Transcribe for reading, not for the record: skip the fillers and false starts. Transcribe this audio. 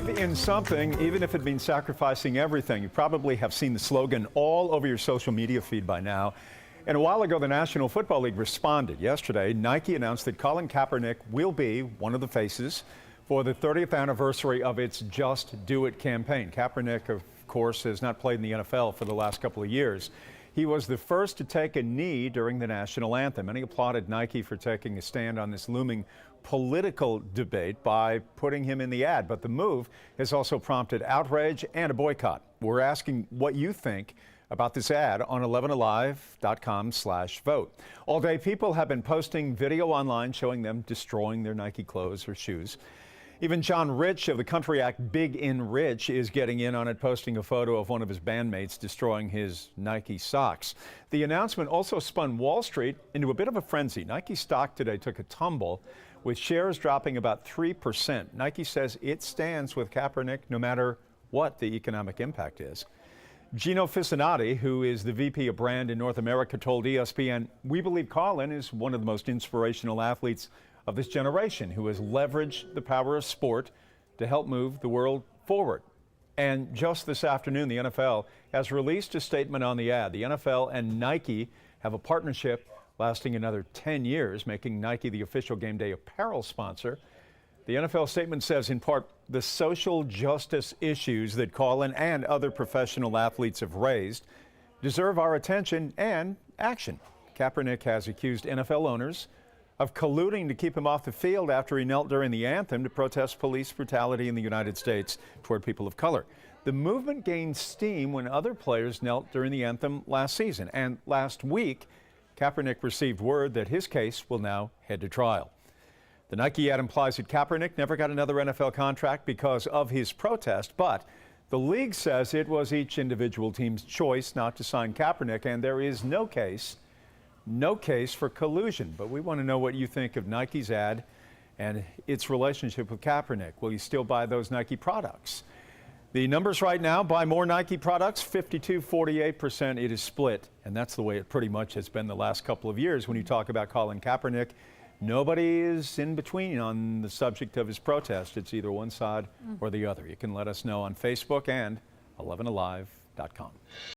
Believe in something, even if it means sacrificing everything. You probably have seen the slogan all over your social media feed by now. And a while ago, the National Football League responded. Yesterday, Nike announced that Colin Kaepernick will be one of the faces for the 30th anniversary of its Just Do It campaign. Kaepernick, of course, has not played in the NFL for the last couple of years. He was the first to take a knee during the national anthem. Many applauded Nike for taking a stand on this looming political debate by putting him in the ad. But the move has also prompted outrage and a boycott. We're asking what you think about this ad on 11alive.com/vote. All day, people have been posting video online showing them destroying their Nike clothes or shoes. Even John Rich of the country act Big in Rich is getting in on it, posting a photo of one of his bandmates destroying his Nike socks. The announcement also spun Wall Street into a bit of a frenzy. Nike stock today took a tumble, with shares dropping about 3%. Nike says it stands with Kaepernick no matter what the economic impact is. Gino Fissinati, who is the VP of Brand in North America, told ESPN, "We believe Colin is one of the most inspirational athletes of this generation who has leveraged the power of sport to help move the world forward." And just this afternoon, the NFL has released a statement on the ad. The NFL and Nike have a partnership lasting another 10 years, making Nike the official game day apparel sponsor. The NFL statement says, in part, the social justice issues that Colin and other professional athletes have raised deserve our attention and action. Kaepernick has accused NFL owners of colluding to keep him off the field after he knelt during the anthem to protest police brutality in the United States toward people of color. The movement gained steam when other players knelt during the anthem last season. And last week, Kaepernick received word that his case will now head to trial. The Nike ad implies that Kaepernick never got another NFL contract because of his protest, but the league says it was each individual team's choice not to sign Kaepernick, and there is no case for collusion. But we want to know what you think of Nike's ad and its relationship with Kaepernick. Will you still buy those Nike products? The numbers right now: buy more Nike products, 52-48%. It is split, and that's the way it pretty much has been the last couple of years. When you talk about Colin Kaepernick, nobody is in between on the subject of his protest. It's either one side or the other. You can let us know on Facebook and 11alive.com.